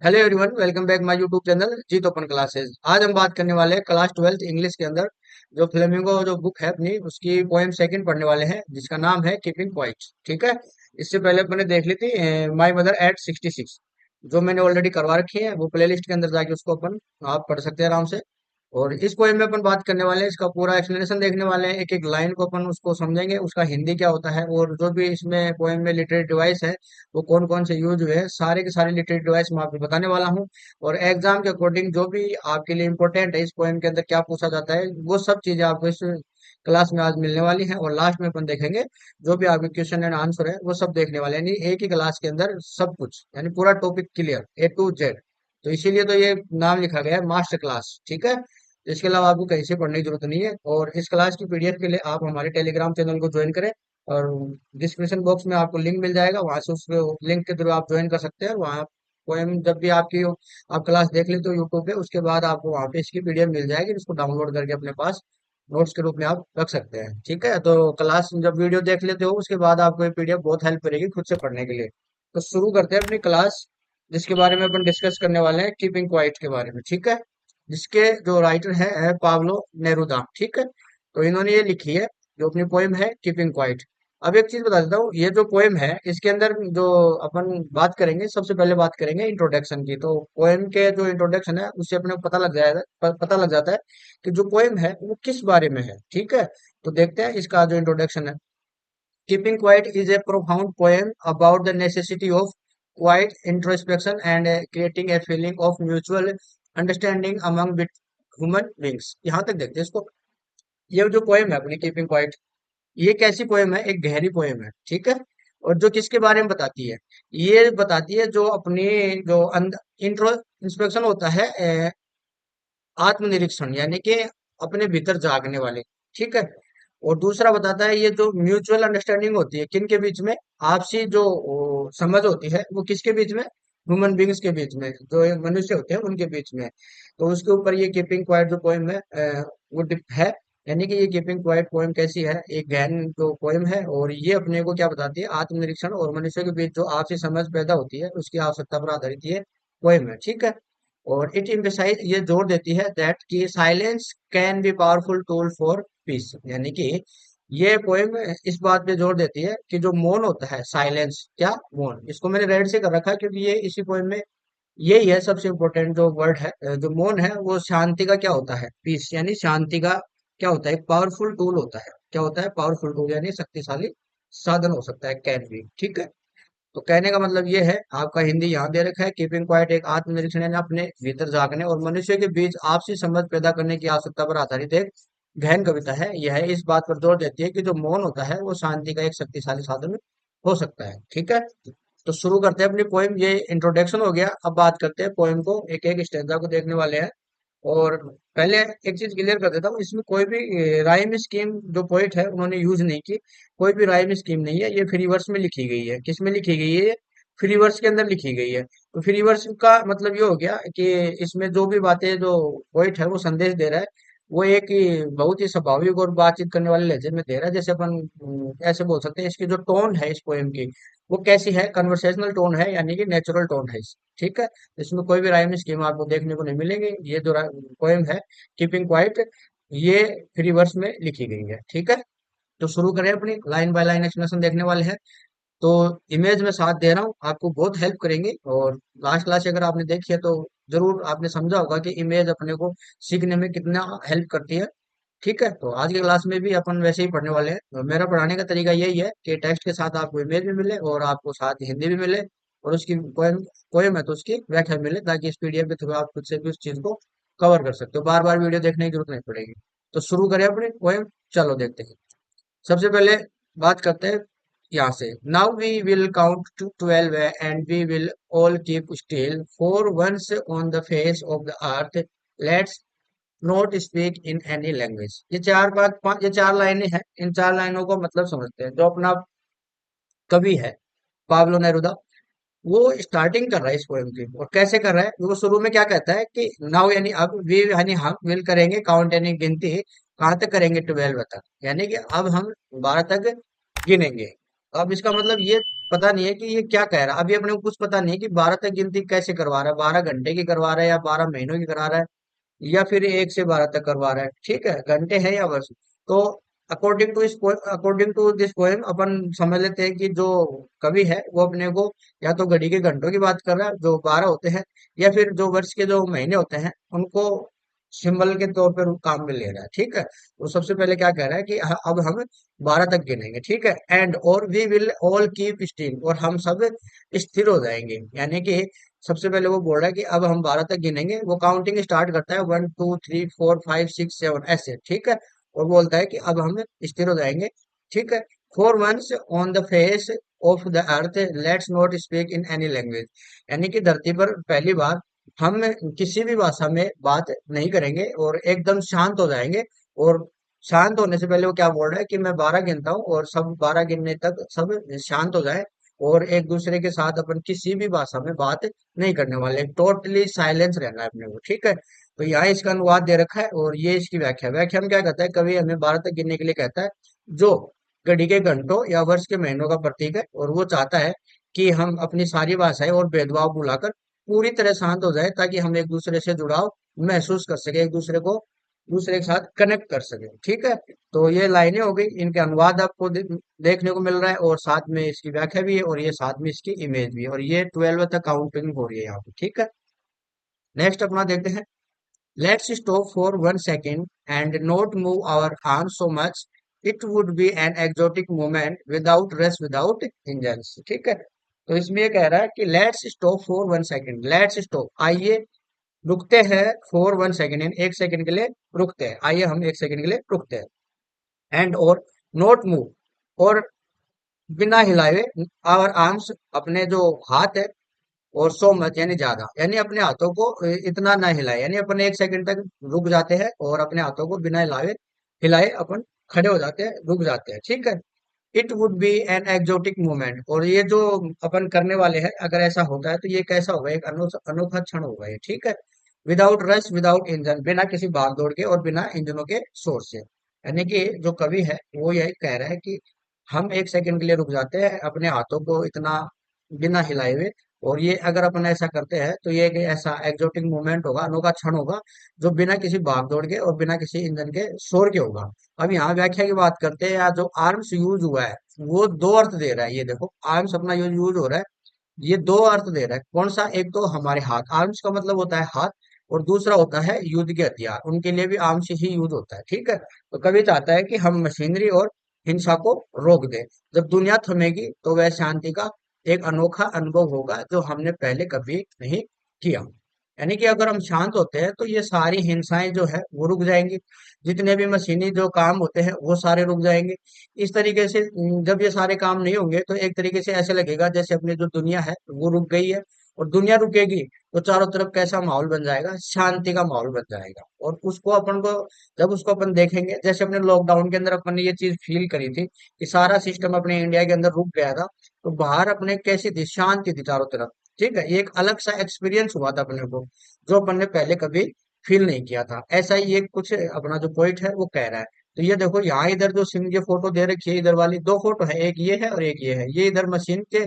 Hello everyone, welcome back my YouTube channel Jeet open classes. आज हम बात करने वाले हैं क्लास 12th इंग्लिश के अंदर जो फ्लेमिंगो जो बुक है अपनी उसकी पोएम सेकंड पढ़ने वाले हैं जिसका नाम है कीपिंग क्वाइट। ठीक है। इससे पहले मैंने देख ली थी माय मदर एट 66 जो मैंने ऑलरेडी करवा रखी है। वो प्ले लिस्ट के अंदर जाके उसको अपन आप पढ़ सकते हैं आराम से। और इस पोएम में अपन बात करने वाले हैं, इसका पूरा एक्सप्लेनेशन देखने वाले हैं, एक एक लाइन को अपन उसको समझेंगे, उसका हिंदी क्या होता है और जो भी इसमें पोएम में लिटरेरी डिवाइस है वो कौन कौन से यूज हुए हैं, सारे के सारे लिटरेरी डिवाइस मैं आपको बताने वाला हूँ। और एग्जाम के अकॉर्डिंग जो भी आपके लिए इंपॉर्टेंट है इस पोएम के अंदर क्या पूछा जाता है वो सब चीजें आपको इस क्लास में आज मिलने वाली हैं। और लास्ट में अपन देखेंगे जो भी आपके क्वेश्चन एंड आंसर है वो सब देखने वाले हैं, यानी एक ही क्लास के अंदर सब कुछ, यानी पूरा topic clear A to Z। तो इसीलिए तो ये नाम लिखा गया है मास्टर क्लास। ठीक है। इसके अलावा आपको कहीं से पढ़ने की जरूरत नहीं है। और इस क्लास की पीडीएफ के लिए आप हमारे टेलीग्राम चैनल को ज्वाइन करें। और डिस्क्रिप्शन बॉक्स में आपको लिंक मिल जाएगा, वहां से उस लिंक के थ्रू आप ज्वाइन कर सकते हैं। वहाँ पोएम जब भी आपकी आप क्लास देख लेते हो यूट्यूब पे, उसके बाद आपको वहाँ पे इसकी पीडीएफ मिल जाएगी, जिसको डाउनलोड करके अपने पास नोट्स के रूप में आप रख सकते हैं। ठीक है। तो क्लास जब वीडियो देख लेते हो उसके बाद आपको ये पीडीएफ बहुत हेल्प करेगी खुद से पढ़ने के लिए। तो शुरू करते हैं अपनी क्लास, जिसके बारे में अपन डिस्कस करने वाले हैं कीपिंग क्वाइट के बारे में। ठीक है। जिसके जो राइटर है पाब्लो नेरुदा। ठीक है। तो इन्होंने ये लिखी है जो अपनी पोएम है कीपिंग क्वाइट। अब एक चीज बता देता हूँ, ये जो पोएम है इसके अंदर जो अपन बात करेंगे, सबसे पहले बात करेंगे इंट्रोडक्शन की। तो पोएम के जो इंट्रोडक्शन है उससे अपने को पता लग जाता है कि जो पोएम है वो किस बारे में है। ठीक है। तो देखते हैं इसका जो इंट्रोडक्शन है। Keeping quiet is a profound poem about the necessity of quite introspection and creating a feeling of mutual understanding among human beings. यहाँ तक देखते हैं इसको। ये जो पोएम है अपनी कीपिंग क्वाइट, ये कैसी पोएम है? एक गहरी पोएम है। ठीक है। और जो किसके बारे में बताती है? ये बताती है जो अपनी जो इंट्रो इंस्पेक्शन होता है, आत्मनिरीक्षण, यानी कि अपने भीतर झांकने वाले। ठीक है। और दूसरा बताता है ये जो म्यूचुअल अंडरस्टैंडिंग होती है किन के बीच में, आपसी जो समझ होती है वो किसके बीच में, ह्यूमन बींग्स के बीच में, जो ये मनुष्य होते हैं उनके बीच में। तो उसके ऊपर ये कीपिंग क्वाइट जो पोएम है वो है। यानी कि ये कीपिंग क्वाइट पोएम कैसी है, एक गहन जो पोएम है। और ये अपने को क्या बताती है, आत्मनिरीक्षण और मनुष्य के बीच जो आपसी समझ पैदा होती है उसकी आवश्यकता पर आधारित ये पोएम है। ठीक है। और इट एम्फसाइज, ये जोर देती है दैट कि silence can be powerful tool for piece, यानी कि ये पोएम इस बात पे जोर देती है कि जो मौन होता है, साइलेंस क्या मौन, इसको मैंने रेड से कर रखा है क्योंकि ये इसी पोएम में यही है सबसे इम्पोर्टेंट जो वर्ड है। जो मौन है वो शांति का क्या होता है, पीस, यानी शांति का क्या होता है, एक पावरफुल टूल होता है। क्या होता है? पावरफुल टूल, यानी शक्तिशाली साधन हो सकता है, कैन बी। ठीक है। तो कहने का मतलब ये है, आपका हिंदी यहाँ दे रखा है, कीपिंग क्वाइट एक आत्मनिरीक्षण यानी अपने भीतर झांकने और मनुष्य के बीच आपसी समझ पैदा करने की आवश्यकता पर आधारित एक गहन कविता है। यह इस बात पर जोर देती है कि जो मौन होता है वो शांति का एक शक्तिशाली साधन हो सकता है। ठीक है। तो शुरू करते हैं अपनी पोएम। ये इंट्रोडक्शन हो गया, अब बात करते हैं पोएम को, एक एक स्टेंजा को देखने वाले हैं। और पहले एक चीज क्लियर कर देता हूँ, इसमें कोई भी राइम स्कीम जो पोइट है उन्होंने यूज नहीं की। कोई भी राइम स्कीम नहीं है, ये फ्री वर्स में लिखी गई है। किस में लिखी गई है? ये फ्री वर्स के अंदर लिखी गई है। तो फ्री वर्स का मतलब ये हो गया कि इसमें जो भी बातें जो पोइट है वो संदेश दे रहा है वो एक ही बहुत ही स्वाभाविक और बातचीत करने वाले लहजे में दे रहा है। जैसे अपन ऐसे बोल सकते हैं, इसकी जो टोन है इस पोएम की वो कैसी है, कन्वर्सेशनल टोन है, यानी कि नेचुरल टोन है ठीक है। इसमें कोई भी राइम स्कीम आपको देखने को नहीं मिलेंगे। ये जो पोएम है कीपिंग क्वाइट, ये फ्री वर्स में लिखी गई है। ठीक है। तो शुरू करें अपनी लाइन बाय लाइन एक्सप्लेनेशन देखने वाले हैं। तो इमेज में साथ दे रहा हूँ, आपको बहुत हेल्प करेंगे। और लास्ट क्लास अगर आपने देखी है तो जरूर आपने समझा होगा कि इमेज अपने को सीखने में कितना हेल्प करती है। ठीक है। तो आज की क्लास में भी अपन वैसे ही पढ़ने वाले हैं। तो मेरा पढ़ाने का तरीका यही है कि टेक्स्ट के साथ आपको इमेज भी मिले और आपको साथ हिंदी भी मिले और उसकी पोएम पोएम है तो उसकी व्याख्या मिले, ताकि इस पीडीएफ के थ्रू आप खुद से भी उस चीज को कवर कर सकते हो, बार बार वीडियो देखने की जरूरत नहीं पड़ेगी। तो शुरू करें अपनी पोएम, चलो देखते हैं। सबसे पहले बात करते हैं यहाँ से। Now we will count to 12 and we will all keep still for once on the face of the earth let's not speak in any language. ये चार बात ये चार लाइनें हैं। इन चार लाइनों को मतलब समझते हैं। जो अपना कवि है पाब्लो नेरुदा, वो स्टार्टिंग कर रहा है इस पोएम की। और कैसे कर रहा है? वो शुरू में क्या कहता है कि नाउ यानी अब, वी यानी हम, विल करेंगे, काउंट यानी गिनती, कहाँ तक करेंगे? 12 तक, यानी कि अब हम 12 तक गिनेंगे। अब इसका मतलब ये पता नहीं है कि ये क्या कह रहा है। अभी अपने को कुछ पता नहीं है कि 12 तक गिनती कैसे करवा रहा है, 12 घंटे की करवा रहा है या 12 महीनों की करा रहा है, या फिर 1 से 12 तक करवा रहा है। ठीक है, घंटे है या वर्ष। तो अकॉर्डिंग टू दिस पोएम अपन समझ लेते हैं कि जो कवि है वो अपने को या तो घड़ी के घंटों की बात कर रहा है जो 12 होते हैं, या फिर जो वर्ष के जो महीने होते हैं उनको सिंबल के तौर पर काम में ले रहा है। ठीक है, तो सबसे पहले क्या कह रहा है कि अब हम 12 तक गिनेंगे। ठीक है, एंड और we will all keep still, और हम सब स्थिर हो जाएंगे। यानी कि सबसे पहले वो बोल रहा है कि अब हम 12 तक गिनेंगे। वो काउंटिंग स्टार्ट करता है 1 2 3 4 5 6 7 ऐसे। ठीक है, और बोलता है कि अब हम स्थिर हो जाएंगे। ठीक है, for once on the face of the earth let's not speak in any language. यानी कि धरती पर पहली बार हम किसी भी भाषा में बात नहीं करेंगे और एकदम शांत हो जाएंगे। और शांत होने से पहले वो क्या बोल रहा है कि मैं 12 गिनता हूँ और सब 12 गिनने तक सब शांत हो जाए, और एक दूसरे के साथ अपन किसी भी भाषा में बात नहीं करने वाले, टोटली साइलेंस रहना है अपने को। ठीक है, तो यहाँ इसका अनुवाद दे रखा है और ये इसकी व्याख्या व्याख्या में क्या कहता है, कवि हमें 12 तक गिनने के लिए कहता है, जो घड़ी के घंटों या वर्ष के महीनों का प्रतीक है, और वो चाहता है कि हम अपनी सारी भाषाएं और भेदभाव भुलाकर पूरी तरह शांत हो जाए, ताकि हम एक दूसरे से जुड़ाव महसूस कर सके, एक दूसरे के साथ कनेक्ट कर सके। ठीक है, तो ये लाइनें हो गई, इनके अनुवाद आपको देखने को मिल रहा है, और साथ में इसकी व्याख्या भी है, और ये साथ में इसकी इमेज भी है, और ये 12 तक काउंटिंग हो रही है यहाँ पे। ठीक है, नेक्स्ट अपना देखते हैं। Let's stop for 1 second and not move our arm so much, it would be an exotic movement without rest without engines. ठीक है, तो इसमें ये कह रहा है कि let's stop for 1 second, let's stop, आइए रुकते हैं, फॉर 1 सेकेंड, इन 1 सेकेंड के लिए रुकते हैं, आइए हम 1 सेकेंड के लिए रुकते हैं। एंड और नॉट मूव, और बिना हिलाए आवर आर्म्स, अपने जो हाथ है, और सो मच यानी ज्यादा, यानी अपने हाथों को इतना ना हिलाए, यानी अपन 1 सेकंड तक रुक जाते हैं और अपने हाथों को बिना हिलाए हिलाए अपन खड़े हो जाते हैं, रुक जाते हैं। ठीक है, it would be an exotic movement, और ये जो अपन करने वाले हैं अगर ऐसा होता है तो ये कैसा होगा, एक अनोखा क्षण होगा ये। ठीक है, विदाउट रश विदाउट इंजन, बिना किसी भाग दौड़ के और बिना इंजनों के शोर से। यानी कि जो कवि है वो यही कह रहा है कि हम 1 सेकंड के लिए रुक जाते हैं अपने हाथों को इतना बिना हिलाए हुए, और ये अगर अपन ऐसा करते हैं तो ये एक ऐसा एक्सोटिक मूवमेंट होगा, अनोखा क्षण होगा, जो बिना किसी भाग दौड़ के और बिना किसी इंजन के शोर के होगा। अब यहाँ व्याख्या की बात करते हैं, या जो आर्म्स यूज हुआ है वो दो अर्थ दे रहा है। ये देखो आर्म्स अपना यूज हो रहा है, ये दो अर्थ दे रहा है। कौन सा, एक तो हमारे हाथ, आर्म्स का मतलब होता है हाथ, और दूसरा होता है युद्ध के हथियार, उनके लिए भी आर्म्स ही यूज होता है। ठीक है, तो कवि चाहता है कि हम मशीनरी और हिंसा को रोक दें। जब दुनिया थमेगी तो वह शांति का एक अनोखा अनुभव होगा जो हमने पहले कभी नहीं किया। यानी कि अगर हम शांत होते हैं तो ये सारी हिंसाएं जो है वो रुक जाएंगी, जितने भी मशीनी जो काम होते हैं वो सारे रुक जाएंगे। इस तरीके से जब ये सारे काम नहीं होंगे तो एक तरीके से ऐसे लगेगा जैसे अपनी जो दुनिया है वो रुक गई है। और दुनिया रुकेगी तो चारों तरफ कैसा माहौल बन जाएगा, शांति का माहौल बन जाएगा। और उसको अपन को, जब उसको अपन देखेंगे, जैसे अपने लॉकडाउन के अंदर अपन ने ये चीज फील करी थी कि सारा सिस्टम अपने इंडिया के अंदर रुक गया था, तो बाहर अपने कैसी थी, शांति थी चारों तरफ। ठीक है, ये एक अलग सा एक्सपीरियंस हुआ था अपने को, जो अपन ने पहले कभी फील नहीं किया था। ऐसा ही ये कुछ अपना जो पोइट है वो कह रहा है। तो ये देखो यहाँ इधर जो सिम ये फोटो दे रखी है, इधर वाली दो फोटो है, एक ये है और एक ये है। ये इधर मशीन के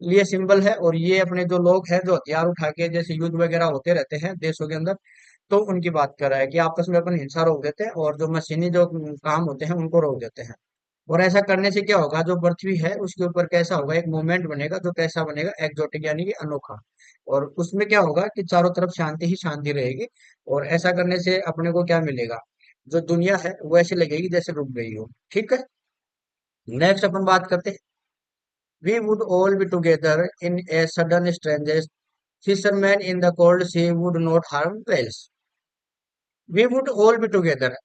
लिए सिंबल है, और ये अपने जो लोग हैं जो हथियार उठा के जैसे युद्ध वगैरह होते रहते हैं देशों के अंदर, तो उनकी बात कर रहा है कि आपस में अपन हिंसा रोक देते हैं और जो मशीनी जो काम होते हैं उनको रोक देते हैं। और ऐसा करने से क्या होगा, जो पृथ्वी है उसके ऊपर कैसा होगा, एक मूवमेंट बनेगा, जो कैसा बनेगा, एक्सोटिक यानी कि अनोखा। और उसमें क्या होगा कि चारों तरफ शांति ही शांति रहेगी। और ऐसा करने से अपने को क्या मिलेगा, जो दुनिया है वो ऐसी लगेगी जैसे रुक गई हो। ठीक है, नेक्स्ट अपन बात करते हैं। We would all be together in a sudden strangeness, fishermen in the cold sea would not harm whales. We would all be together,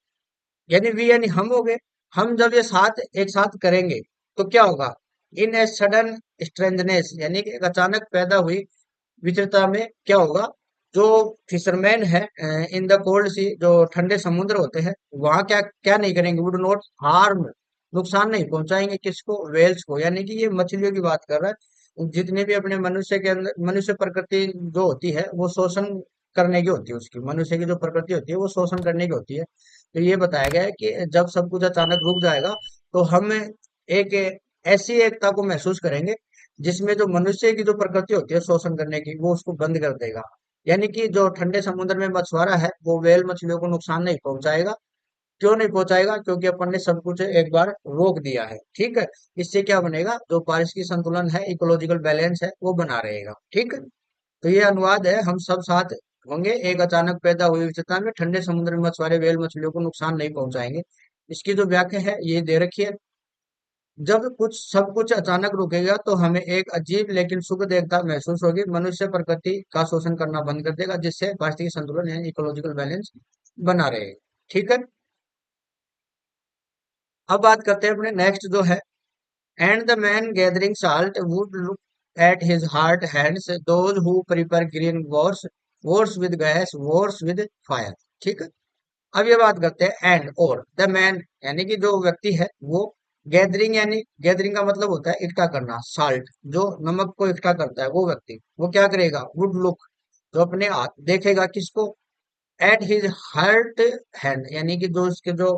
यानी वी यानी हम हो गए, हम जब ये साथ एक साथ करेंगे तो क्या होगा, इन ए सडन स्ट्रेंजनेस, यानी कि एक अचानक पैदा हुई विचित्रता में क्या होगा, जो फिशरमैन है इन द कोल्ड सी, जो ठंडे समुद्र होते हैं, वहां क्या क्या नहीं करेंगे, वुड नॉट हार्म, नुकसान नहीं पहुंचाएंगे, किसको, वेल्स को, यानी कि ये मछलियों की बात कर रहा है। जितने भी अपने मनुष्य के अंदर, मनुष्य प्रकृति जो होती है वो शोषण करने की होती है, उसकी मनुष्य की जो प्रकृति होती है वो शोषण करने की होती है। तो ये बताया गया है कि जब सब कुछ अचानक रुक जाएगा तो हम एक ऐसी एकता को महसूस करेंगे जिसमें जो मनुष्य की जो प्रकृति होती है शोषण करने की, वो उसको बंद कर देगा। यानी कि जो ठंडे समुद्र में मछुआरा है वो व्हेल मछलियों को नुकसान नहीं पहुंचाएगा। क्यों नहीं पहुंचाएगा? क्योंकि अपन ने सब कुछ एक बार रोक दिया है। ठीक है। इससे क्या बनेगा? जो पारिस्थितिक संतुलन है, इकोलॉजिकल बैलेंस है, वो बना रहेगा। ठीक है। तो ये अनुवाद है, हम सब साथ होंगे, एक अचानक पैदा हुई विविधता में ठंडे समुद्र में मछुआरे व्हेल मछलियों को नुकसान नहीं पहुंचाएंगे। इसकी जो व्याख्या है ये दे रखी है। जब कुछ सब कुछ अचानक रुकेगा तो हमें एक अजीब लेकिन सुख देवता महसूस होगी। मनुष्य प्रकृति का शोषण करना बंद कर देगा, जिससे पारिस्थितिक संतुलन यानी इकोलॉजिकल बैलेंस बना रहे। ठीक है। अब बात करते हैं अपने नेक्स्ट जो है, and the man gathering salt would look at his heart hands those who prepare green Wars Wars with gas Wars with fire. ठीक है। अब ये बात करते हैं एंड और द मैन, यानी कि जो व्यक्ति है वो गैदरिंग, यानी गैदरिंग का मतलब होता है इकट्ठा करना, साल्ट जो नमक को इकट्ठा करता है, वो व्यक्ति वो क्या करेगा? वुड लुक, जो अपने हाथ देखेगा, किसको? एट हिज हर्ट हैंड, यानी कि जो उसके जो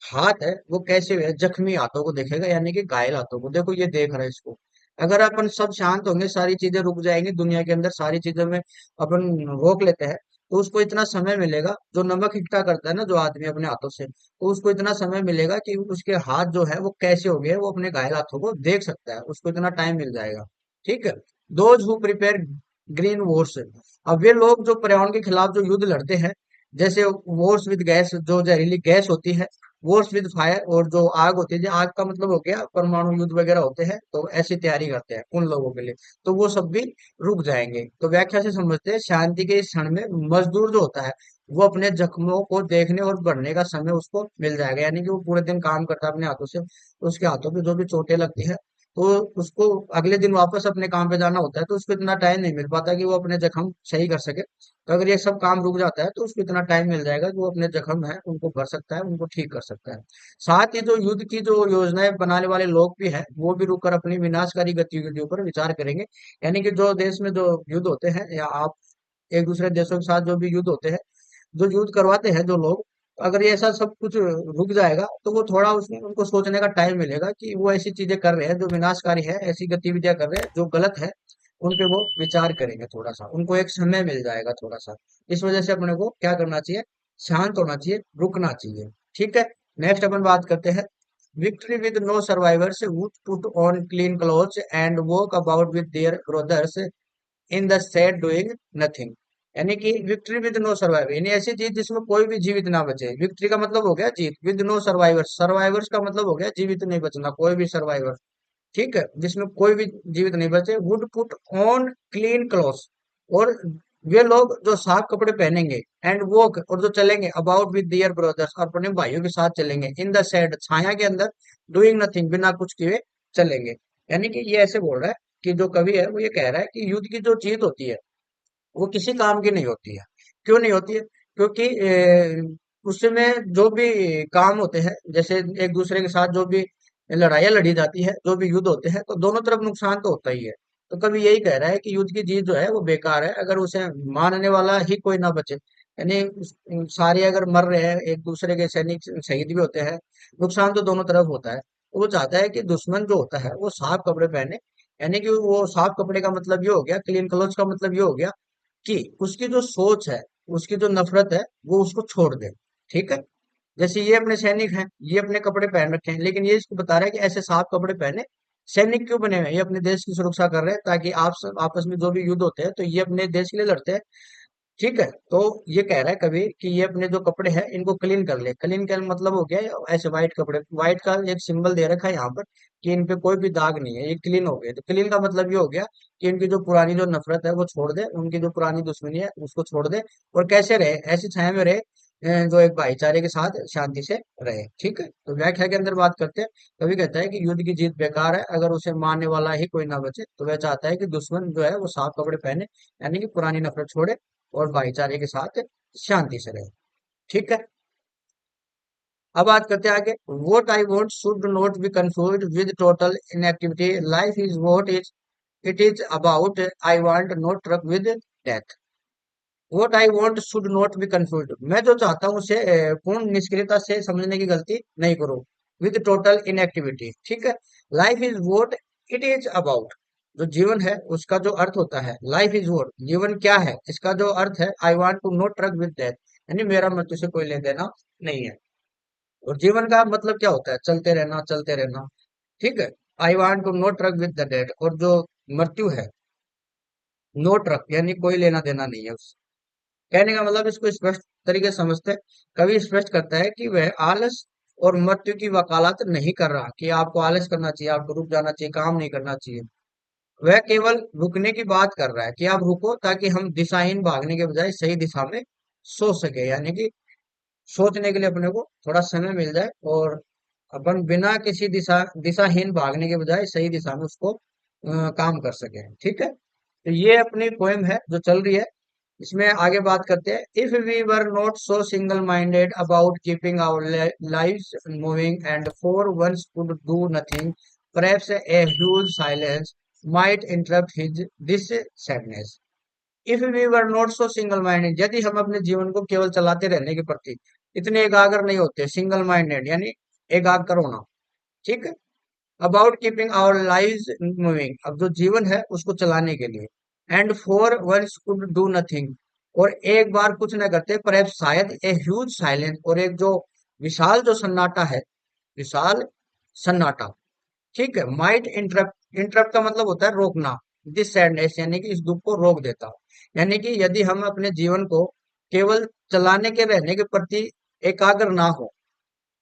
हाथ है वो कैसे हुए, जख्मी हाथों को देखेगा, यानी कि घायल हाथों को। देखो ये देख रहा है इसको। अगर अपन सब शांत होंगे, सारी चीजें रुक जाएंगी दुनिया के अंदर, सारी चीजों में अपन रोक लेते हैं, तो उसको इतना समय मिलेगा, जो नमक इकट्ठा करता है ना जो आदमी अपने हाथों से, तो उसको इतना समय मिलेगा कि उसके हाथ जो है वो कैसे हो गए, वो अपने घायल हाथों को देख सकता है, उसको इतना टाइम मिल जाएगा। ठीक है। Those who prepare green Wars, अब वे लोग जो पर्यावरण के खिलाफ जो युद्ध लड़ते हैं, जैसे वॉर्स विद गैस, जो जहरीली गैस होती है, वॉर्स विद फायर, और जो आग होती है, जो आग का मतलब हो गया परमाणु युद्ध वगैरह होते हैं, तो ऐसी तैयारी करते हैं उन लोगों के लिए, तो वो सब भी रुक जाएंगे। तो व्याख्या से समझते हैं, शांति के इस क्षण में मजदूर जो होता है वो अपने जख्मों को देखने और बढ़ने का समय उसको मिल जाएगा। यानी कि वो पूरे दिन काम करता है अपने हाथों से, तो उसके हाथों पे जो भी चोटें लगती है, तो उसको अगले दिन वापस अपने काम पे जाना होता है, तो उसको इतना टाइम नहीं मिल पाता कि वो अपने जख्म सही कर सके। तो अगर ये सब काम रुक जाता है तो उसको इतना टाइम मिल जाएगा कि वो अपने जख्म है उनको भर सकता है, उनको ठीक कर सकता है। साथ ही जो युद्ध की जो योजनाएं बनाने वाले लोग भी हैं, वो भी रुककर अपनी विनाशकारी गतिविधियों पर विचार करेंगे। यानी कि जो देश में जो युद्ध होते हैं, या आप एक दूसरे देशों के साथ जो भी युद्ध होते हैं, जो युद्ध करवाते हैं जो लोग, अगर ये ऐसा सब कुछ रुक जाएगा तो वो थोड़ा उसमें उनको सोचने का टाइम मिलेगा कि वो ऐसी चीजें कर रहे हैं जो विनाशकारी है, ऐसी गतिविधियां कर रहे हैं जो गलत है, उन पे वो विचार करेंगे। थोड़ा सा उनको एक समय मिल जाएगा थोड़ा सा। इस वजह से अपने को क्या करना चाहिए? शांत होना चाहिए, रुकना चाहिए। ठीक है। नेक्स्ट अपन बात करते हैं, victory with no survivors would put on clean clothes and walk about with their brothers in the shade doing nothing. यानी कि विक्ट्री विद नो सर्वाइवर, यानी ऐसी जीत जिसमें कोई भी जीवित ना बचे। विक्ट्री का मतलब हो गया जीत, विद नो सर्वाइवर्स, सर्वाइवर्स का मतलब हो गया जीवित नहीं बचना, कोई भी सर्वाइवर। ठीक है, जिसमें कोई भी जीवित नहीं बचे। Would put on clean clothes, और वे लोग जो साफ कपड़े पहनेंगे, एंड वॉक, और जो चलेंगे अबाउट विद दियर ब्रदर्स, और अपने भाइयों के साथ चलेंगे, इन द शेड, छाया के अंदर, डूइंग नथिंग, बिना कुछ किए चलेंगे। यानी कि ये ऐसे बोल रहा है कि जो कवि है वो ये कह रहा है कि युद्ध की जो जीत होती है वो किसी काम की नहीं होती है। क्यों नहीं होती है? क्योंकि उसमें जो भी काम होते हैं, जैसे एक दूसरे के साथ जो भी लड़ाइयाँ लड़ी जाती है, जो भी युद्ध होते हैं, तो दोनों तरफ नुकसान तो होता ही है। तो कभी यही कह रहा है कि युद्ध की जीत जो है वो बेकार है, अगर उसे मानने वाला ही कोई ना बचे। यानी सारे अगर मर रहे हैं, एक दूसरे के सैनिक शहीद भी होते हैं, नुकसान तो दोनों तरफ होता है। तो वो चाहता है कि दुश्मन जो होता है वो साफ कपड़े पहने। यानी कि वो साफ कपड़े का मतलब ये हो गया, क्लीन क्लोथ का मतलब ये हो गया कि उसकी जो सोच है, उसकी जो नफरत है, वो उसको छोड़ दे। ठीक है। जैसे ये अपने सैनिक हैं, ये अपने कपड़े पहन रखे हैं, लेकिन ये इसको बता रहा है कि ऐसे साफ कपड़े पहने। सैनिक क्यों बने हुए हैं? ये अपने देश की सुरक्षा कर रहे हैं, ताकि आप सब आपस में जो भी युद्ध होते हैं तो ये अपने देश के लिए लड़ते हैं। ठीक है। तो ये कह रहा है कबीर कि ये अपने जो कपड़े हैं इनको क्लीन कर ले। क्लीन का मतलब हो गया ऐसे व्हाइट कपड़े, व्हाइट का एक सिंबल दे रखा है यहाँ पर कि इन पे कोई भी दाग नहीं है, ये क्लीन हो गए। तो क्लीन का मतलब ये हो गया कि इनकी जो पुरानी जो नफरत है वो छोड़ दे, उनकी जो पुरानी दुश्मनी है उसको छोड़ दे, और कैसे रहे? ऐसी छाया में रहे, जो एक भाईचारे के साथ शांति से रहे। ठीक है। तो व्याख्या के अंदर बात करते हैं, कभी कहता है कि युद्ध की जीत बेकार है, अगर उसे मारने वाला ही कोई ना बचे। तो वह चाहता है कि दुश्मन जो है वो साफ कपड़े पहने, यानी कि पुरानी नफरत छोड़े, और भाईचारे के साथ शांति से रहे। ठीक है। अब बात करते हैं आगे, vote I vote should not be confuse with total inactivity, life is vote is it is about I want not truck with death. Vote I want should not be confuse, मैं जो चाहता हूँ उसे पूर्ण निष्क्रियता से समझने की गलती नहीं करो। With total inactivity. ठीक है। Life is vote it is about, जो जीवन है उसका जो अर्थ होता है, लाइफ इज वॉर, जीवन क्या है, इसका जो अर्थ है, I want to not truck with death, यानी मेरा मृत्यु से कोई लेन देना नहीं है। और जीवन का मतलब क्या होता है, चलते रहना, चलते रहना। ठीक है। I want to not truck with the dead, और जो मृत्यु है, नो ट्रक यानी कोई लेना देना नहीं है उससे। कहने का मतलब इसको स्पष्ट तरीके से समझते हैं। कवि स्पष्ट करता है कि वह आलस और मृत्यु की वकालत नहीं कर रहा कि आपको आलस करना चाहिए, आपको रुक जाना चाहिए, काम नहीं करना चाहिए। वह केवल रुकने की बात कर रहा है कि आप रुको, ताकि हम दिशाहीन भागने के बजाय सही दिशा में सोच सके, यानी कि सोचने के लिए अपने को थोड़ा समय मिल जाए, और अपन बिना किसी दिशाहीन भागने के बजाय सही दिशा में उसको काम कर सके। ठीक है। तो ये अपनी पोएम है जो चल रही है, इसमें आगे बात करते हैं। If we were not so single minded about keeping our lives moving and for once could do nothing, perhaps a huge silence might interrupt his this sadness. If we were not so single minded, यदि हम अपने जीवन को केवल चलाते रहने के प्रति इतने एकाग्र नहीं होते, सिंगल माइंडेड यानी एकाग्र होना। ठीक है। About keeping our lives moving, अब जो जीवन है उसको चलाने के लिए, and for once could do nothing, और एक बार कुछ न करते, पर शायद ए ह्यूज साइलेंस, और एक जो विशाल जो सन्नाटा है, विशाल सन्नाटा। ठीक है। माइट इंटरप्ट, इंटरप्ट का मतलब होता है रोकना, दिस सैडनेस यानी कि इस दुख को रोक देता। यानी कि यदि हम अपने जीवन को केवल चलाने के रहने के प्रति एकाग्र ना हो,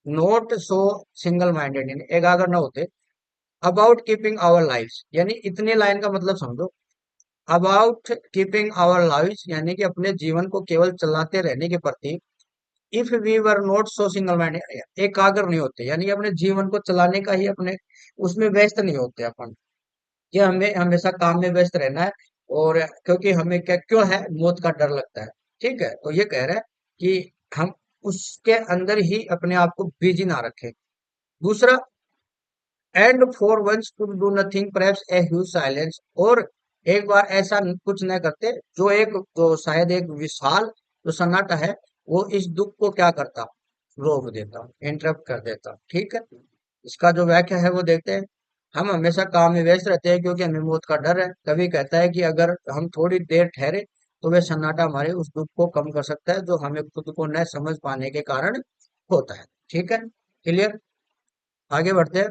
नोट सो सिंगल माइंडेड यानी एकाग्र ना होते, अबाउट कीपिंग आवर लाइव्स यानी इतनी लाइन का मतलब समझो, अबाउट कीपिंग आवर लाइव्स यानी कि अपने जीवन को केवल चलाते रहने के प्रति, if we were not so single minded एकाग्र नहीं होते, यानी कि अपने जीवन को चलाने का ही अपने उसमें व्यस्त नहीं होते अपन, कि हमें हमेशा काम में व्यस्त रहना है, और क्योंकि हमें क्या क्यों है, मौत का डर लगता है। ठीक है। तो ये कह रहा है कि हम उसके अंदर ही अपने आप को बिजी ना रखें। दूसरा, and for once could do nothing perhaps a huge silence, और एक बार ऐसा कुछ न करते जो एक जो शायद एक विशाल जो सन्नाटा है, वो इस दुख को क्या करता, रोक देता, इंटरप्ट कर देता। ठीक है। इसका जो व्याख्या है वो देखते हैं। हम हमेशा काम में व्यस्त रहते हैं क्योंकि हमें मौत का डर है। कवि कहता है कि अगर हम थोड़ी देर ठहरे तो वह सन्नाटा हमारे उस दुख को कम कर सकता है जो हमें खुद को न समझ पाने के कारण होता है। ठीक है। क्लियर। आगे बढ़ते हैं।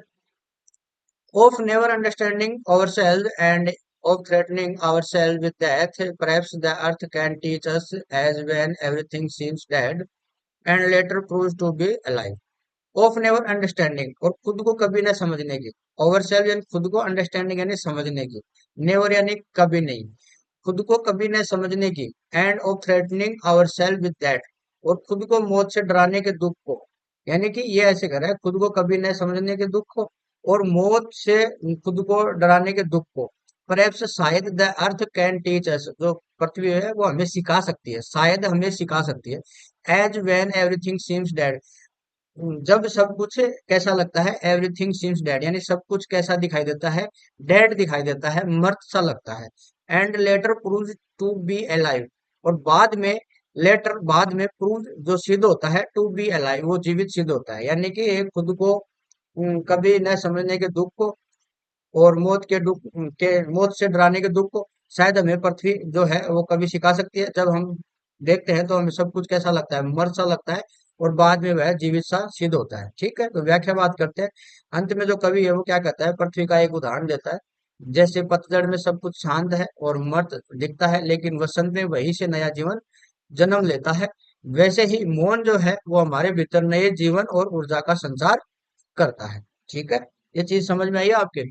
Of never understanding ourselves and of threatening ourselves with death, perhaps the earth can teach us as when everything seems dead and later proves to be alive. Of never understanding, और खुद को कभी न समझने की, ourselves यानी खुद को, अंडरस्टैंडिंग यानी समझने की, नेवर यानी कभी नहीं, खुद को कभी न समझने की, and of threatening our self with that, और खुद को मौत से डराने के दुख को, यानी कि ये ऐसे कर रहा है, खुद को कभी न समझने के दुख को और मौत से खुद को डराने के दुख को। परहैप्स शायद द अर्थ कैन टीच अस, जो पृथ्वी है वो हमें सिखा सकती है, शायद हमें सिखा सकती है, as when everything seems dead, जब सब कुछ कैसा लगता है, एवरीथिंग सीम्स डेड यानी सब कुछ कैसा दिखाई देता है, डेड दिखाई देता है, मर्त सा लगता है। And later prove to be alive, और बाद में, लेटर बाद में, प्रूव जो सिद्ध होता है, टू बी अलाइव वो जीवित सिद्ध होता है, यानी कि एक खुद को कभी न समझने के दुख को और मौत के दुख के, मौत से डराने के दुख को शायद हमें पृथ्वी जो है वो कभी सिखा सकती है। जब हम देखते हैं तो हमें सब कुछ कैसा लगता है, मर सा लगता है, और बाद में वह जीवित सा सिद्ध होता है। ठीक है। तो व्याख्या बात करते हैं। अंत में जो कवि है वो क्या कहता है, पृथ्वी का एक उदाहरण देता है। जैसे पतझड़ में सब कुछ शांत है और मर्त दिखता है, लेकिन वसंत में वही से नया जीवन जन्म लेता है, वैसे ही मौन जो है वो हमारे भीतर नए जीवन और ऊर्जा का संचार करता है। ठीक है। ये चीज समझ में आई आपके।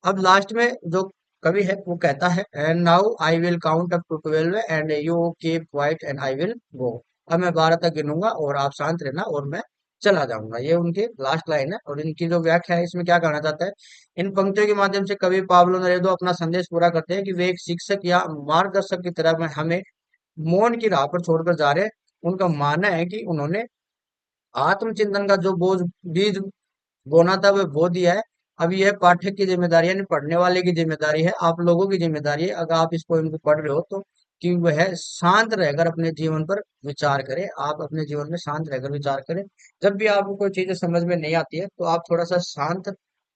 अब लास्ट में जो कवि है वो कहता है, and now I will count up to 12 and you keep quiet and I will go, अब मैं 12 तक गिनूंगा और आप शांत रहना और मैं चला जाऊंगा। ये उनकी लास्ट लाइन है, और इनकी जो व्याख्या है इसमें क्या कहना चाहता है। इन पंक्तियों के माध्यम से कवि पाब्लो नेरुदा अपना संदेश पूरा करते हैं कि वे एक शिक्षक या मार्गदर्शक की तरह में हमें मौन की राह पर छोड़कर जा रहे हैं। उनका मानना है कि उन्होंने आत्मचिंतन का जो बोझ बीज बोना था वह बो दिया है। अब यह पाठक की जिम्मेदारी यानी पढ़ने वाले की जिम्मेदारी है, आप लोगों की जिम्मेदारी है, अगर आप इस पोएम को पढ़ रहे हो तो, कि वह शांत रहकर अपने जीवन पर विचार करें, आप अपने जीवन में शांत रहकर विचार करें। जब भी आपको कोई चीजें समझ में नहीं आती है तो आप थोड़ा सा शांत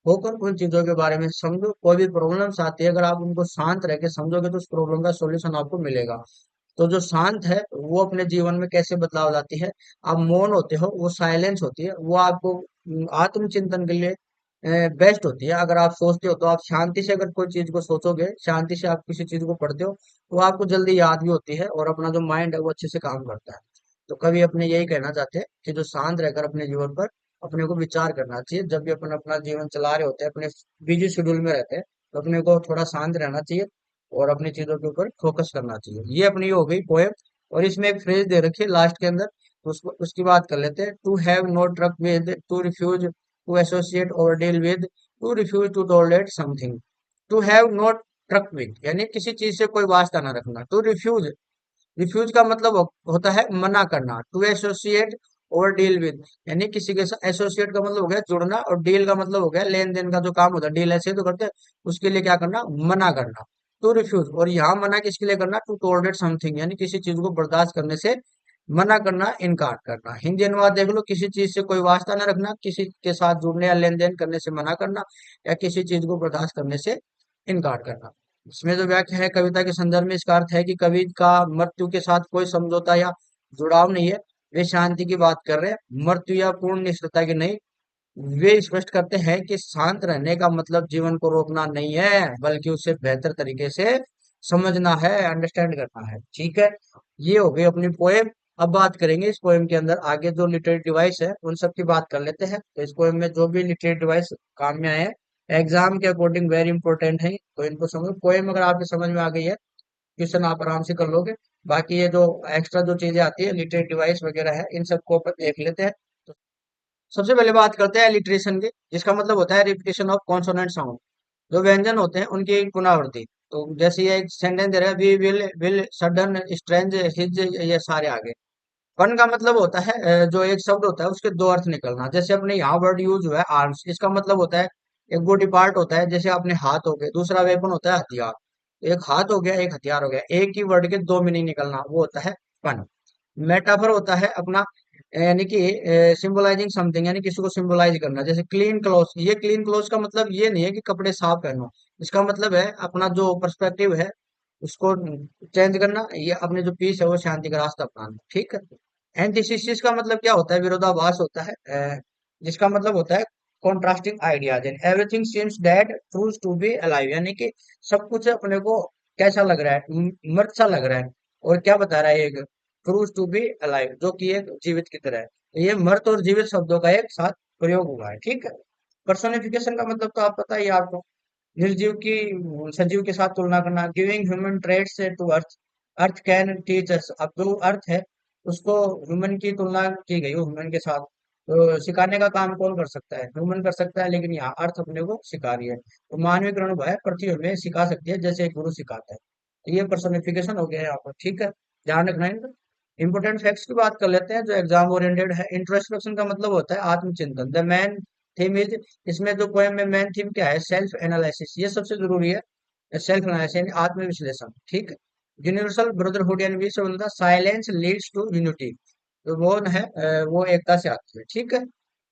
होकर उन चीजों के बारे में समझो। कोई भी प्रॉब्लम्स आती है, अगर आप उनको शांत रह के समझोगे तो उस प्रॉब्लम का सॉल्यूशन आपको मिलेगा। तो जो शांत है वो अपने जीवन में कैसे बदलाव लाती है, आप मौन होते हो, वो साइलेंस होती है, वो आपको आत्मचिंतन के लिए बेस्ट होती है। अगर आप सोचते हो तो आप शांति से अगर कोई चीज को सोचोगे, शांति से आप किसी चीज को पढ़ते हो तो आपको जल्दी याद भी होती है और अपना जो माइंड है वो अच्छे से काम करता है। तो कभी अपने यही कहना चाहते हैं कि जो शांत रहकर अपने जीवन पर अपने को विचार करना चाहिए। जब भी अपन अपना जीवन चला रहे होते हैं, अपने बिजी शेड्यूल में रहते हैं, तो अपने को थोड़ा शांत रहना चाहिए और अपनी चीजों के ऊपर फोकस करना चाहिए। ये अपनी हो गई पोएम। और इसमें एक फ्रेज दे रखी है लास्ट के अंदर, तो उसको उसकी बात कर लेते हैं। To have no truck with, to refuse to associate और deal with, to refuse to tolerate something. To have no truck with यानी किसी चीज से कोई वास्ता ना रखना। टू रिफ्यूज, रिफ्यूज का मतलब होता है मना करना। टू एसोसिएट और डील विद यानी किसी के साथ, एसोसिएट का मतलब हो गया जुड़ना, और डील का मतलब हो गया लेन देन का जो काम होता है, डील ऐसे तो करते हैं, उसके लिए क्या करना, मना करना। टू रिफ्यूज, और यहाँ मना किसके लिए करना, टू टॉलरेट समथिंग यानी किसी चीज को बर्दाश्त करने से मना करना, इनकार करना। हिंदी अनुवाद देख लो, किसी चीज से कोई वास्ता न रखना, किसी के साथ जुड़ने या लेन देन करने से मना करना, या किसी चीज को बर्दाश्त करने से इनकार करना। इसमें जो व्याख्या है कविता के संदर्भ में, इसका अर्थ है कि कवि का मृत्यु के साथ कोई समझौता या जुड़ाव नहीं है। वे शांति की बात कर रहे हैं, मृत्यु या पूर्ण निष्ठता की नहीं। वे स्पष्ट करते हैं कि शांत रहने का मतलब जीवन को रोकना नहीं है, बल्कि उसे बेहतर तरीके से समझना है, अंडरस्टैंड करना है। ठीक है, ये हो गई अपनी पोएम। अब बात करेंगे इस पोएम के अंदर आगे जो लिटरेरी डिवाइस है उन सब की बात कर लेते हैं। तो इस पोएम में जो भी लिटरेरी डिवाइस काम में आए हैं, एग्जाम के अकॉर्डिंग वेरी इंपॉर्टेंट है, तो इनको समझो। पोएम अगर आपके समझ में आ गई है, क्वेश्चन आप आराम से कर लोगे। बाकी ये जो एक्स्ट्रा जो चीजें आती है, लिटरेरी डिवाइस वगैरह है, इन सबको अपन देख लेते हैं। तो सबसे पहले बात करते हैं लिटरेशन की, जिसका मतलब होता है रिपीटेशन ऑफ कॉन्सोनेंट साउंड। जो व्यंजन होते हैं उनकी पुनरावृत्ति। तो जैसे ये एक सेंटेंस दे रहा है, we will sudden strange his, ये सारे आगे। फन का मतलब होता है जो एक शब्द होता है उसके दो अर्थ निकलना। जैसे अपने यहाँ वर्ड यूज हुआ है आर्म्स, इसका मतलब होता है एक बॉडी पार्ट होता है, जैसे अपने हाथ हो गए। दूसरा वेपन होता है हथियार, एक हाथ हो गया, एक हथियार हो गया। एक ही वर्ड के दो मीनिंग निकलना, वो होता है फन। मेटाफर होता है अपना यानी कि सिंबलाइजिंग समथिंग, यानी किसी को सिंबलाइज करना। जैसे क्लीन क्लोथ, ये क्लीन क्लोथ का मतलब ये नहीं है कि कपड़े साफ पहनो, इसका मतलब है अपना जो पर्सपेक्टिव है उसको चेंज करना, ये अपने जो पीस है वो शांति का रास्ता अपनाना। ठीक है। एंटीथेसिस का मतलब क्या होता है, विरोधाभास होता है, जिसका मतलब होता है contrasting ideas. And everything seems dead proves to be alive यानी कि सब कुछ अपने को कैसा लग रहा है, मृत सा लग रहा है, और क्या बता रहा है ये, प्रूव्स टू बी अलाइव, जो कि एक जीवित की तरह है। तो ये मृत और जीवित शब्दों का एक साथ प्रयोग हुआ है। ठीक है। पर्सोनिफिकेशन का मतलब तो आप पता ही है आपको, निर्जीव की सजीव के साथ तुलना करना। Giving human traits to earth, earth can teach us. अब जो अर्थ है उसको ह्यूमन की तुलना की गई ह्यूमन के साथ। तो सिखाने का काम कौन कर सकता है, ह्यूमन कर सकता है, लेकिन यहाँ अर्थ अपने को सिखा रही है। तो मानवीकरण जो है पृथ्वी हमें सिखा सकती है, जैसे एक गुरु सिखाता है। तो ये पर्सोनिफिकेशन हो गया है यहाँ पर। ठीक है, ध्यान रखना है। इंपोर्टेंट फैक्ट्स की बात कर लेते हैं जो एग्जाम ओरिएंटेड है। इंट्रोस्पेक्शन का मतलब होता है आत्मचिंतन। द मैन थीम इज, इसमें जो पोएम में मेन थीम क्या है, सेल्फ एनालिसिस, ये सबसे जरूरी है। सेल्फ एनालिसिस यानी आत्म विश्लेषण। ठीक है। यूनिवर्सल ब्रदरहुड यानी विश्व बंधुता, साइलेंस लीड्स टू यूनिटी, तो वो है वो एकता से आती है। ठीक है।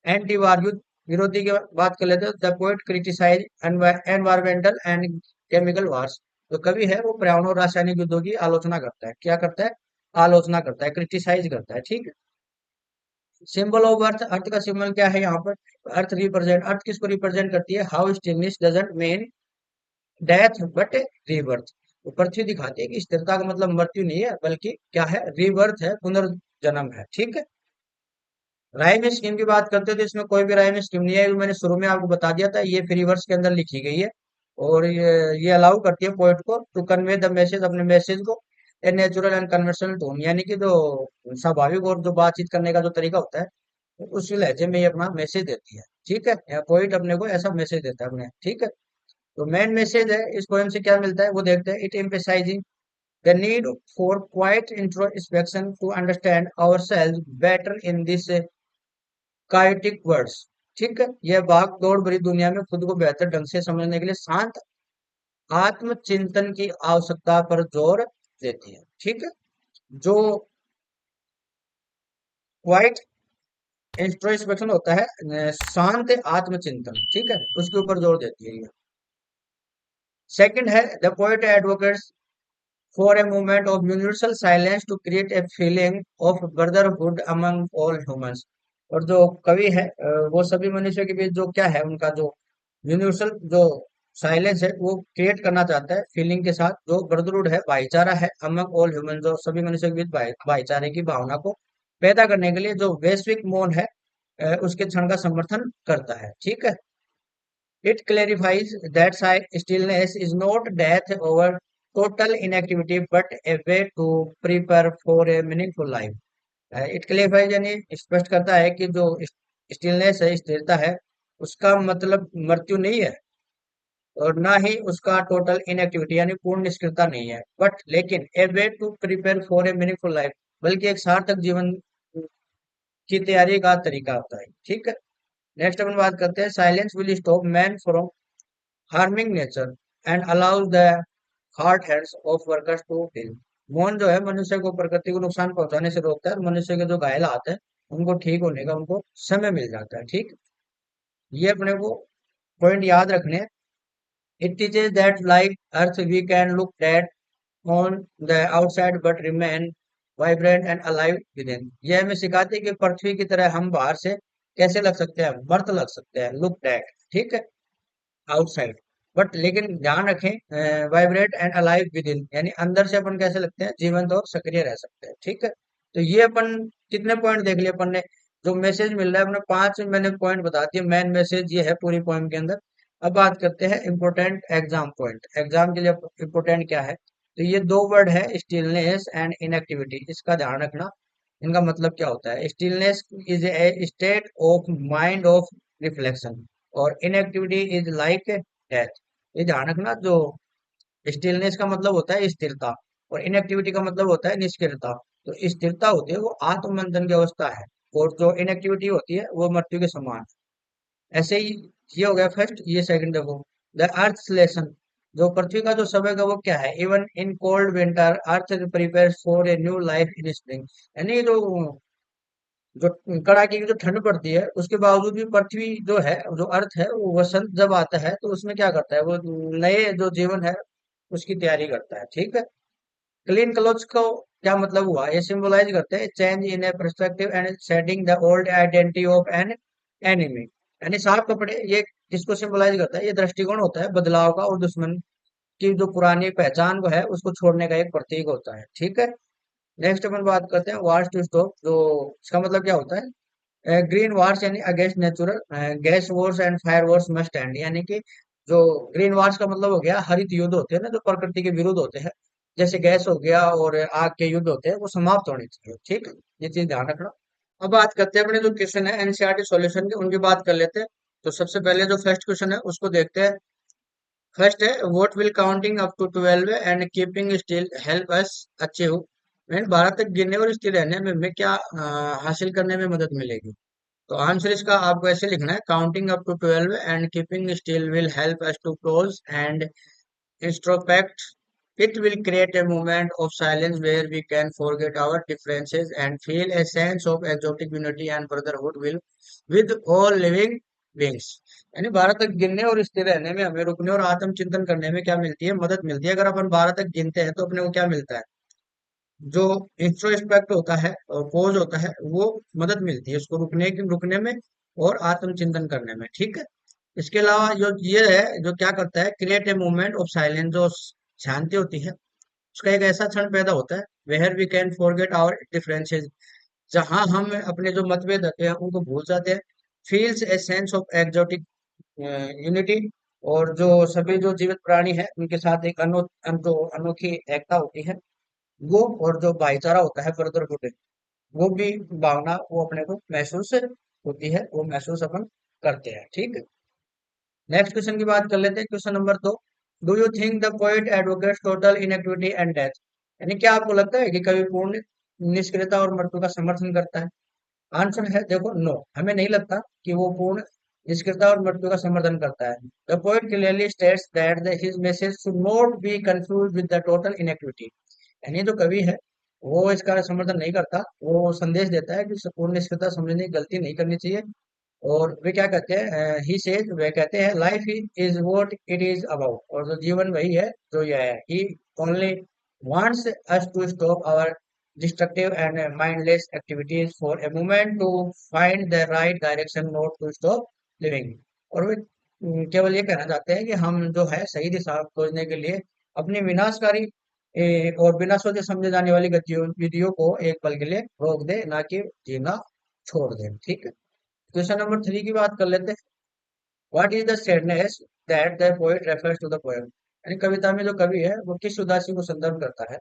एंटी वार युद्ध, विरोधी की बात कर लेते हैं। The poet criticise environmental and chemical wars, जो कवि है वो पर्यावरण और रासायनिक युद्धों की आलोचना करता है। क्या करता है, आलोचना करता है, क्रिटिसाइज करता है। ठीक है। सिंबल ऑफ अर्थ, अर्थ का सिंबल क्या है यहाँ पर, अर्थ रिप्रेजेंट, अर्थ किसको रिप्रेजेंट करती है, how stillness doesn't mean death but rebirth. तो पृथ्वी दिखाती है कि स्थिरता का मतलब मृत्यु नहीं है, बल्कि क्या है, रीबर्थ है, पुनर्जन्म है। ठीक है। राइम स्कीम की बात करते हैं तो इसमें कोई भी राइम स्कीम नहीं है, ये मैंने शुरू में आपको बता दिया था, ये फ्री वर्स के अंदर लिखी गई है। और ये अलाउ करती है पोएट को टू कन्वे द मैसेज, अपने मैसेज को a natural and conversational tone, यानी कि जो स्वाभाविक और जो बातचीत करने का जो तरीका होता है, उस लहजे में ये अपना मैसेज देती है। ठीक है, या पोइट अपने को ऐसा मैसेज देता है अपने। ठीक है। तो मेन मैसेज है इस पोएम से क्या मिलता है वो देखते हैं। It emphasising the need for quiet introspection to understand ourselves better in this chaotic words. ठीक है, यह भाग दौड़ भरी दुनिया में खुद को बेहतर ढंग से समझने के लिए शांत आत्मचिंतन की आवश्यकता पर जोर देती है। ठीक है। जो क्वाइट इंट्रोस्पेक्शन होता है शांत आत्मचिंतन, ठीक है, उसके ऊपर जोर देती है ये। सेकंड है the poet advocates for a movement of universal silence to create a feeling of brotherhood among all humans. और जो कवि है वो सभी मनुष्यों के बीच जो क्या है उनका जो यूनिवर्सल जो साइलेंस है वो क्रिएट करना चाहता है फीलिंग के साथ, जो ब्रदरहुड है भाईचारा है अमंग ऑल ह्यूमन, जो सभी मनुष्यों के बीच भाईचारे की भावना को पैदा करने के लिए जो वैश्विक मौन है उसके क्षण का समर्थन करता है, ठीक है। It clarifies that stillness is not death over total inactivity but a way to prepare for a meaningful life. It clarifies यानी स्पष्ट करता है कि जो स्टिलनेस है, स्थिरता है, उसका मतलब मृत्यु नहीं है और ना ही उसका टोटल इनएक्टिविटी यानी पूर्ण निष्क्रियता नहीं है, बट लेकिन a way to prepare for a meaningful life, बल्कि एक सार्थक जीवन की तैयारी का तरीका होता है, ठीक है। नेक्स्ट अपन बात करते हैं silence will stop man from harming nature and allows the hurt hands of workers to heal. मौन जो है मनुष्य को प्रकृति को नुकसान पहुंचाने से रोकता है और मनुष्य के जो घायल हाथ है उनको ठीक होने का उनको समय मिल जाता है, ठीक। ये अपने को पॉइंट याद रखने हैं। It teaches that like earth we can look dead on the outside but remain vibrant and alive within. ये हमें सिखाती है कि पृथ्वी की तरह हम बाहर से कैसे लग सकते हैं, मर्त लग सकते हैं, लुक डेड, ठीक है, आउटसाइड, बट लेकिन ध्यान रखें vibrate and alive with in, यानी अंदर से अपन कैसे लगते हैं, जीवंत और सक्रिय रह सकते हैं, ठीक है। तो ये अपन कितने पॉइंट देख लिए अपन ने, जो मैसेज मिल रहा है अपने पांच मैंने पॉइंट बता दिए, मेन मैसेज ये है पूरी पोएम के अंदर। अब बात करते हैं इंपोर्टेंट एग्जाम पॉइंट, एग्जाम के लिए इंपोर्टेंट क्या है। तो ये दो वर्ड है स्टिलनेस एंड इनएक्टिविटी, इसका ध्यान रखना, इनका मतलब क्या होता है। Stillness is a state of mind of reflection और इनएक्टिविटी इज लाइक डेथ। ये ध्यान रखना, जो स्टिलनेस का मतलब होता है स्थिरता और इनएक्टिविटी का मतलब होता है निष्क्रियता। तो स्थिरता होती है वो आत्ममंथन की अवस्था है और जो इनएक्टिविटी होती है वो मृत्यु के समान है। ऐसे ही ये हो गया फर्स्ट, ये सेकंड देखो, द अर्थ लेसन, जो पृथ्वी का जो समय का वो क्या है, even in cold winter earth prepare for a new life in spring. यानी जो कड़ाके की जो ठंड पड़ती है उसके बावजूद भी पृथ्वी जो है, जो अर्थ है, वो वसंत जब आता है तो उसमें क्या करता है, वो नए जो जीवन है उसकी तैयारी करता है, ठीक है। क्लीन क्लोथ्स को क्या मतलब हुआ, ये सिंबलाइज करते हैं change in A perspective and setting the old identity of an enemy. यानी साफ कपड़े ये किसको सिंबलाइज करता है, ये दृष्टिकोण होता है बदलाव का और दुश्मन की जो पुरानी पहचान को है उसको छोड़ने का एक प्रतीक होता है, ठीक है। नेक्स्ट अपन बात करते हैं वार्स टू स्टॉप, जो इसका मतलब क्या होता है, ग्रीन वार्स यानी against natural gas Wars and fire Wars must and. यानी कि जो ग्रीन वार्स का मतलब हो गया हरित युद्ध होते हैं ना, जो प्रकृति के विरुद्ध होते हैं, जैसे गैस हो गया और आग के युद्ध होते हैं, वो समाप्त होने चाहिए, ठीक है। ये चीज ध्यान रखना। अब बात करते हैं अपने जो क्वेश्चन है एनसीईआरटी सॉल्यूशन के, उनकी बात कर लेते हैं। तो सबसे पहले जो फर्स्ट क्वेश्चन है उसको देखते हैं। फर्स्ट है what will counting up to 12 and keeping still help us achieve. Mean 12 तक गिनने और स्थिर रहने में हमें क्या हासिल करने में मदद मिलेगी। तो आंसर इसका आपको ऐसे लिखना है, counting up to 12 and keeping still will help us to close and introspect. It will create a moment of silence where we can forget our differences and feel a sense of exotic unity and brotherhood will with all living beings. यानी 12 तक गिनने और स्थिर रहने में हमें रुकने और आत्म चिंतन करने में क्या मिलती है, मदद मिलती है। अगर अपन 12 तक गिनते हैं तो अपने को क्या मिलता है, जो इंट्रोस्पेक्ट होता है और पोज होता है वो मदद मिलती है उसको रुकने में और आत्मचिंतन करने में, ठीक है। इसके अलावा जो ये है जो क्या करता है, create a movement of silence, जो शांति होती है उसका एक ऐसा क्षण पैदा होता है where we can forget our differences, जहां हम अपने जो मतभेद होते हैं उनको भूल जाते हैं। Feels a sense of exotic unity, और जो सभी जो जीवित प्राणी है उनके साथ एक अनोखी एकता होती है वो, और जो भाईचारा होता है ब्रदरहुड, वो भी भावना वो अपने को महसूस होती है, वो महसूस अपन करते हैं, ठीक है। नेक्स्ट क्वेश्चन की बात कर लेते हैं, question number 2। Do you think the poet advocates total inactivity and death. यानी क्या आपको लगता है कि कवि पूर्ण निष्क्रियता और मृत्यु का समर्थन करता है। आंसर है देखो नो, हमें नहीं लगता कि वो पूर्ण निष्क्रियता और मृत्यु का समर्थन करता है। The poet clearly states that his message should not be confused with the total inactivity. यानी जो कवि है वो इसका समर्थन नहीं करता। वो संदेश देता है कि पूर्ण निष्ठता समझने की गलती नहीं करनी चाहिए। और वे क्या कहते हैं, ही सेज, वे कहते हैं life is what it is about, और जो जीवन वही है जो यह है। He only wants us to stop our destructive and mindless activities for a moment to find the right direction, not to stop living. और वे केवल ये कहना चाहते हैं कि हम जो है सही दिशा खोजने के लिए अपनी विनाशकारी और बिना सोचे समझे जाने वाली गतिविधियों को एक पल के लिए रोक दे, ना कि जीना छोड़ दे। ठीक है। क्वेश्चन नंबर 3 की बात कर लेते हैं। What is the sadness that the poet refers to the poem, यानी कविता में जो कवि है वो किस उदासी को संदर्भ करता है।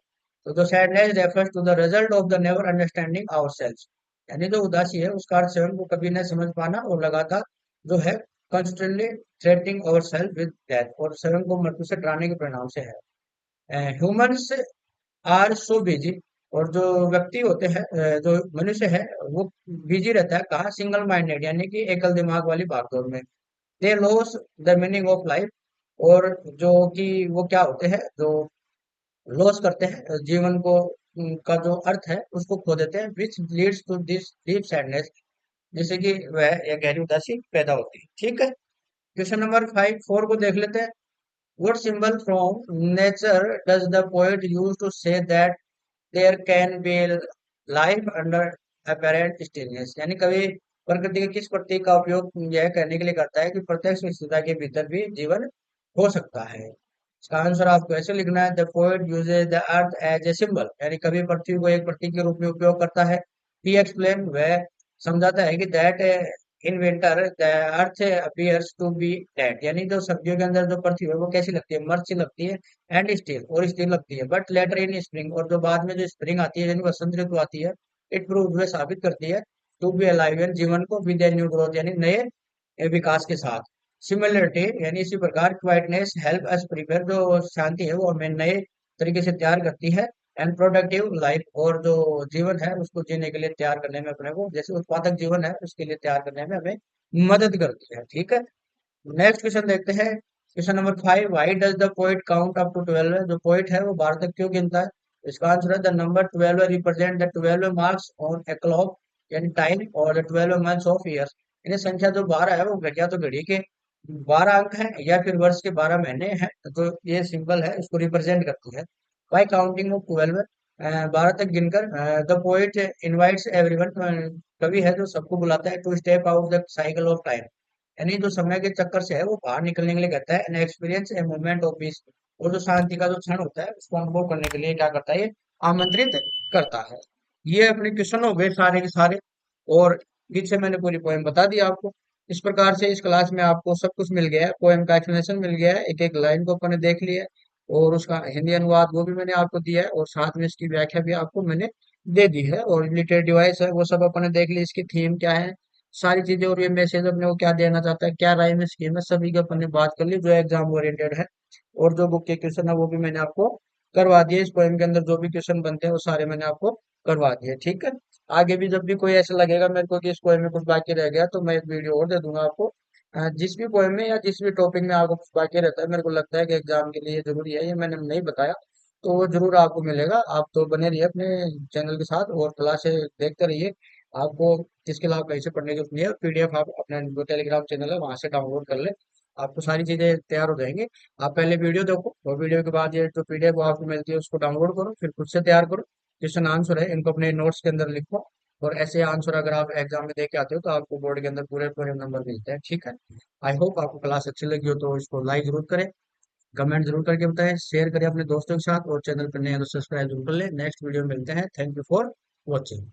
तो the sadness refers to the result of the never understanding ourselves, यानी जो उदासी है उसका अर्थ स्वयं को कभी न समझ पाना और लगातार जो है constantly threatening our self with death, और स्वयं को मृत्यु से डराने के परिणाम से है। ह्यूमंस आर सो बिजी, और जो व्यक्ति होते हैं, जो मनुष्य है वो बिजी रहता है कहाँ, सिंगल माइंडेड यानी कि एकल दिमाग वाली भागदौड़ में। They lose the meaning of life, और जो कि वो क्या होते हैं, जो लॉस करते हैं जीवन को, का जो अर्थ है उसको खो देते हैं, which leads to this deep sadness, जिससे कि वह एक गहरी उदासी पैदा होती है। ठीक है। क्वेश्चन नंबर 4 को देख लेते हैं। What symbol from nature does the poet use to say that there can be life under apparent stillness, यानी कवि प्रकृति के किस प्रतीक का उपयोग यह कहने के लिए करता है कि प्रत्यक्ष स्थिरता के भीतर भी जीवन हो सकता है। इसका आंसर आपको ऐसे लिखना है, the poet uses the earth as a symbol, यानी कवि पृथ्वी को एक प्रतीक के रूप में उपयोग करता है। ही एक्सप्लेन, वह समझाता है कि that in winter the earth appears to be dead, यानी जो सर्दियों के अंदर जो पृथ्वी है वो कैसी लगती है, मर्च सी लगती है, एंड स्टील, और स्टील लगती है। बट लेटर इन स्प्रिंग, और जो बाद में जो स्प्रिंग आती है यानी वसंत ऋतु आती है, इट प्रूव, वे साबित करती है, टू बी अलाइव, जीवन को, विद न्यू ग्रोथ, यानी नए विकास के साथ। सिमिलरिटी, यानी इसी प्रकार क्वाइटनेस हेल्प अस प्रिपेयर, जो शांति है वो हमें नए तरीके से तैयार करती है। एंड प्रोडक्टिव लाइफ, और जो जीवन है उसको जीने के लिए तैयार करने में, अपने को जैसे उत्पादक जीवन है उसके लिए तैयार करने में हमें मदद करती है। ठीक है। नेक्स्ट क्वेश्चन देखते हैं। Question number 5, why does the poet count up to 12, जो पोइट है वो 12 तक क्यों गिनता है। इसका आंसर है, the number 12 represent the 12 marks on a clock, यानी टाइम, और द 12 मंथ्स ऑफ ईयर्स, यानी संख्या जो 12 है वो घटिया तो घड़ी के 12 अंक है, या फिर वर्ष के 12 महीने हैं, तो ये सिंबल है उसको रिप्रेजेंट करती है। बाय काउंटिंग ऑफ 12, 12 तक गिनकर, द पोइट इनवाइट्स एवरीवन, कवि है जो सबको बुलाता है, to step out the cycle of time, यानी जो समय के चक्कर से है वो बाहर निकलने के लिए कहता है, an experience a moment of peace, और जो शांति का जो क्षण होता है उसको अनुभव करने के लिए क्या करता है, ये आमंत्रित करता है। ये अपने क्वेश्चन हो गए सारे के सारे, और पीछे मैंने पूरी पोएम बता दी आपको। इस प्रकार से इस क्लास में आपको सब कुछ मिल गया है, पोएम का एक्सप्लेनेशन मिल गया है, एक एक लाइन को अपन ने देख लिया है, और उसका हिंदी अनुवाद वो भी मैंने आपको दिया है, और साथ में इसकी व्याख्या भी आपको मैंने दे दी है, और रिलेटेड डिवाइस है वो सब अपन ने देख ली, इसकी थीम क्या है, सारी चीजें, और ये मैसेज अपने को क्या देना चाहता है, क्या राइम स्कीम है, सभी की अपन ने बात कर ली जो एग्जाम ओरिएंटेड है। और जो बुक के क्वेश्चन है वो भी मैंने आपको करवा दिए, इस पोएम के अंदर जो भी क्वेश्चन बनते हैं वो सारे मैंने आपको करवा दिए। ठीक है। आगे भी जब भी कोई ऐसा लगेगा मेरे को कि इस पोएम में कुछ बाकी रह गया, तो मैं एक वीडियो और दे दूंगा आपको। जिस भी पोएम में या जिस भी टॉपिक में आपको कुछ बाकी रहता है, मेरे को लगता है कि एग्जाम के लिए जरूरी है, ये मैंने नहीं बताया, तो वो जरूर आपको मिलेगा। आप तो बने रहिए अपने चैनल के साथ और क्लासे देखते रहिए। आपको इसके अलावा कहीं से पढ़ने की जरूरत नहीं है, पीडीएफ आप अपने जो टेलीग्राम चैनल है वहां से डाउनलोड कर ले, आपको सारी चीजें तैयार हो जाएंगी। आप पहले वीडियो देखो, और वीडियो के बाद ये जो पीडीएफ आपको मिलती है उसको डाउनलोड करो, फिर खुद से तैयार करो। क्वेश्चन आंसर है इनको अपने नोट्स के अंदर लिखो, और ऐसे आंसर अगर आप एग्जाम में दे के आते हो तो आपको बोर्ड के अंदर पूरे पूरे नंबर मिलते हैं। ठीक है। आई होप आपको क्लास अच्छी लगी हो, तो इसको लाइक जरूर करें, कमेंट जरूर करके बताएं, शेयर करें अपने दोस्तों के साथ, और चैनल पर नए हैं तो सब्सक्राइब जरूर कर लें। नेक्स्ट वीडियो में मिलते हैं। Thank you for watching.